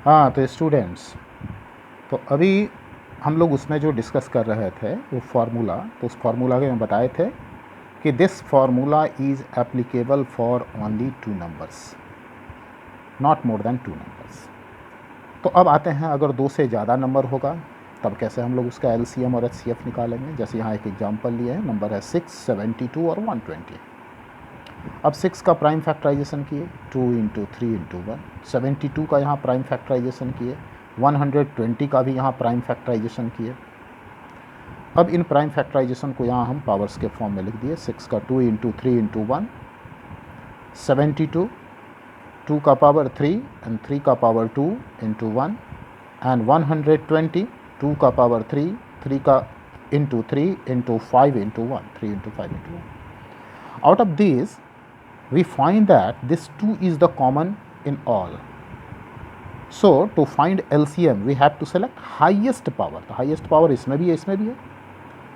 हाँ तो स्टूडेंट्स, तो अभी हम लोग उसमें जो डिस्कस कर रहे थे वो फार्मूला, तो उस फार्मूला के में बताए थे कि this formula is applicable for only 2 numbers, not more than 2 numbers. तो अब आते हैं, अगर 2 से ज़्यादा नंबर होगा तब कैसे हम लोग उसका एलसीएम और एचसीएफ निकालेंगे। जैसे यहाँ एक एग्जांपल लिए है, नंबर है 6, 72 और 120। अब 6 का प्राइम फैक्टराइजेशन किए 2 इंटू 3 इंटू 1, 72 का यहाँ प्राइम फैक्टराइजेशन किए, 120 का भी यहाँ प्राइम फैक्टराइजेशन किए। अब इन प्राइम फैक्टराइजेशन को यहाँ हम पावर्स के फॉर्म में लिख दिए। 6 का 2 इंटू 3 इंटू 1, 72, 2 का पावर 3 एंड 3 का पावर 2 इंटू 1, एंड 120, 2 का पावर 3, 3 का into 3 into 5 into 1, 3 into 5 into 1। Out of these, we find that this 2 is the common in all. So to find LCM we have to select highest power. तो highest power इसमें भी है, इसमें भी है,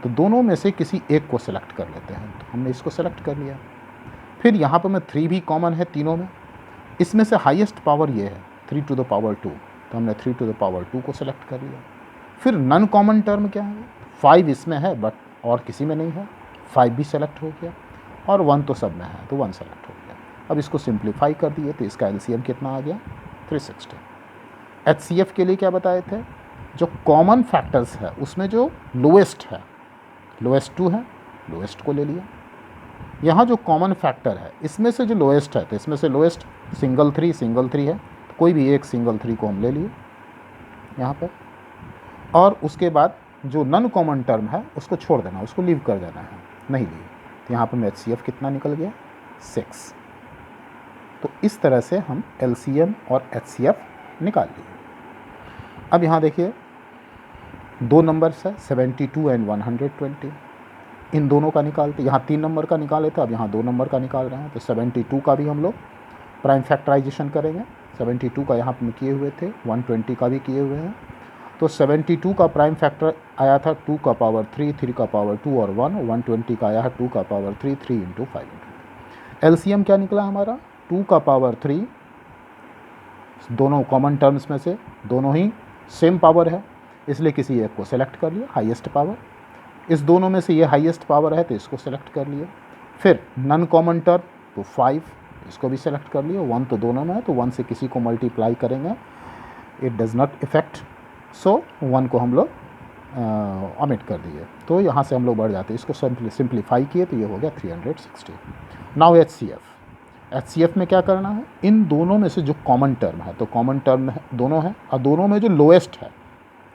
तो दोनों में से किसी एक को सेलेक्ट कर लेते हैं। तो हमने इसको सेलेक्ट कर लिया। फिर यहाँ पर में 3 भी कॉमन है तीनों में, इसमें से हाईएस्ट पावर ये है 3 टू द पावर 2, तो हमने 3 टू द पावर 2 को सेलेक्ट कर लिया। फिर नन कॉमन टर्म क्या है, 5 इसमें है बट और किसी में नहीं है, 5 भी सेलेक्ट हो गया, और 1 तो सब में है तो 1 सेलेक्ट हो गया। अब इसको सिंप्लीफाई कर दिए तो इसका एलसीएम कितना आ गया, 360। एचसीएफ के लिए क्या बताए थे, जो कॉमन फैक्टर्स है उसमें जो लोएस्ट है, लोएस्ट 2 है, लोएस्ट को ले लिया। यहाँ जो कॉमन फैक्टर है इसमें से जो लोएस्ट है, तो इसमें से लोएस्ट सिंगल 3 है, तो कोई भी एक सिंगल 3 को हम ले लिए यहाँ पर। और उसके बाद जो नन कॉमन टर्म है उसको छोड़ देना, उसको लीव कर देना है, नहीं लिए। तो यहाँ पर में एचसीएफ कितना निकल गया, 6। तो इस तरह से हम एलसीएम और एचसीएफ निकाल लिए। अब यहाँ देखिए 2 नंबर्स है 72 एंड 120, इन दोनों का निकालते, यहाँ 3 नंबर का निकाले थे, अब यहाँ 2 नंबर का निकाल रहे हैं। तो 72 का भी हम लोग प्राइम फैक्टराइजेशन करेंगे। 72 का यहाँ पर किए हुए थे, 120 का भी किए हुए हैं। तो 72 का प्राइम फैक्टर आया था 2 का पावर 3, 3 का पावर 2 और 1, 120 का आया है 2 का पावर 3, 3 इंटू 5। एलसीएम क्या निकला हमारा, 2 का पावर 3, दोनों कॉमन टर्म्स में से दोनों ही सेम पावर है, इसलिए किसी एक को सेलेक्ट कर लिया, हाईएस्ट पावर। इस दोनों में से ये हाईएस्ट पावर है तो इसको सेलेक्ट कर लिया। फिर नन कॉमन टर्म तो 5, इसको भी सेलेक्ट कर लिया। 1 तो दोनों में है तो 1 से किसी को मल्टीप्लाई करेंगे, इट डज़ नॉट इफेक्ट, सो 1 को हम लोग ओमिट कर दिए। तो यहाँ से हम लोग बढ़ जाते हैं, इसको सिंप्लीफाई किए तो ये हो गया 360। नाउ एचसीएफ में क्या करना है, इन दोनों में से जो कॉमन टर्म है, तो कॉमन टर्म है दोनों है, और दोनों में जो लोएस्ट है,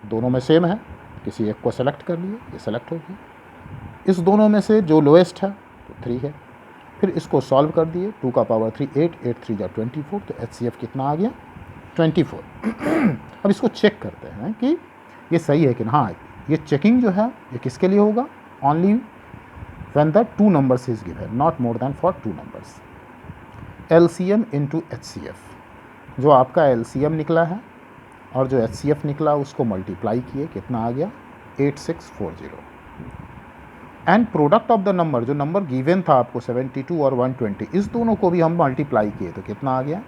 दोनों में सेम है, किसी एक को सेलेक्ट कर लिए, ये सेलेक्ट हो गया। इस दोनों में से जो लोएस्ट है तो 3 है, फिर इसको सॉल्व कर दिए, 2 का पावर 3 8, 8 3 जा 24, तो एचसीएफ कितना आ गया, 24। अब इसको चेक करते हैं कि ये सही है कि हाँ। ये चेकिंग जो है ये किसके लिए होगा, only when the 2 numbers is given, not more than for 2 numbers. LCM into HCF, जो आपका एलसीएम निकला है और जो एचसीएफ निकला उसको मल्टीप्लाई किए, कितना आ गया 8640। And product of the number, जो नंबर गिवन था आपको 72 और 120, इस दोनों को भी हम मल्टीप्लाई किए तो कितना आ गया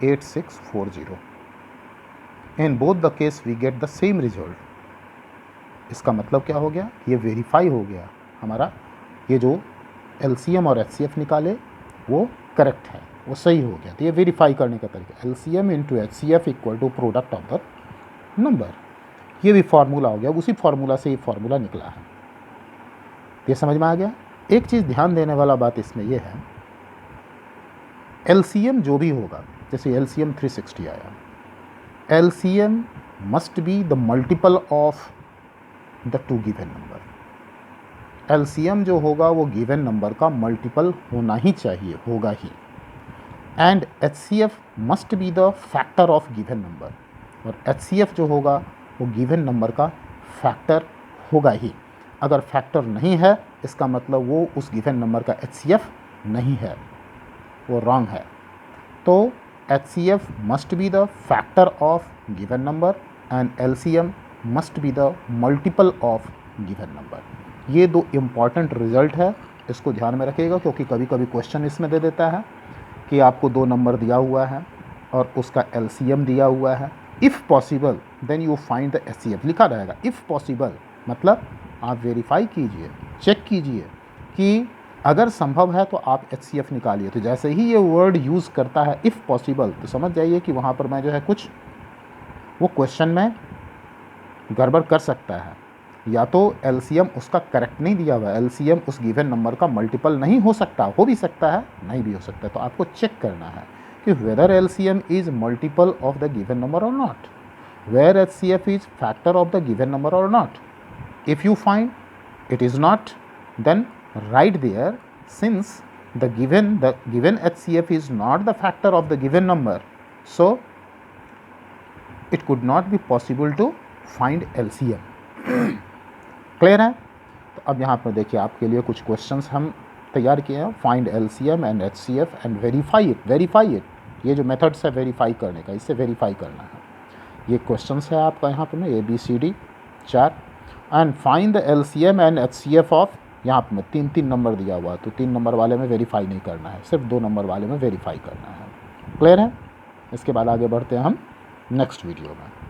8640। In both the case we get the same result. इसका मतलब क्या हो गया, ये वेरीफाई हो गया हमारा, ये जो एलसीएम और एचसीएफ निकाले वो करेक्ट है, वो सही हो गया। तो ये वेरीफाई करने का तरीका, LCM into HCF equal to product of the number, ये भी फार्मूला हो गया, उसी फार्मूला से ये फार्मूला निकला है। ये समझ में आ गया। एक चीज़ ध्यान देने वाला बात इसमें यह है, एलसीएम जो भी होगा, जैसे एलसीएम 360 आया, LCM must be the multiple of the 2 given number. LCM जो होगा वो गिवन नंबर का मल्टीपल होना ही चाहिए, होगा ही। And HCF must be the factor of given number, और एचसीएफ जो होगा वो गिवन नंबर का फैक्टर होगा ही। अगर फैक्टर नहीं है इसका मतलब वो उस गिवन नंबर का एचसीएफ नहीं है, वो रॉन्ग है। तो HCF must be the factor of given number and LCM must be the multiple of given number. ये 2 इम्पॉर्टेंट रिजल्ट है, इसको ध्यान में रखिएगा, क्योंकि कभी कभी क्वेश्चन इसमें दे देता है कि आपको 2 नंबर दिया हुआ है और उसका एलसीएम दिया हुआ है, if possible then you find the HCF लिखा रहेगा। इफ़ पॉसिबल मतलब आप वेरीफाई कीजिए, चेक कीजिए कि अगर संभव है तो आप HCF निकालिए। तो जैसे ही ये वर्ड यूज़ करता है इफ़ पॉसिबल, तो समझ जाइए कि वहाँ पर मैं जो है कुछ वो क्वेश्चन में गड़बड़ कर सकता है, या तो LCM उसका करेक्ट नहीं दिया हुआ है, LCM उस गिवन नंबर का मल्टीपल नहीं हो सकता, हो भी सकता है, नहीं भी हो सकता है। तो आपको चेक करना है कि whether LCM is multiple of the given number और not, where HCF is factor of the given number और not. If you find it is not, then write there, since the given HCF is not the factor of the given number, so it could not be possible to find LCM. Clear है? तो अब यहाँ पर देखिए आपके लिए कुछ questions हम तैयार किए हैं। Find LCM and HCF and verify it. ये जो मेथड्स है वेरीफाई करने का, इससे वेरीफाई करना है। ये क्वेश्चंस है आपका यहाँ पर में ABCD 4 and find the LCM and HCF of, यहाँ पर 3 नंबर दिया हुआ है, तो 3 नंबर वाले में वेरीफाई नहीं करना है, सिर्फ 2 नंबर वाले में वेरीफाई करना है। क्लियर है? इसके बाद आगे बढ़ते हैं हम नेक्स्ट वीडियो में।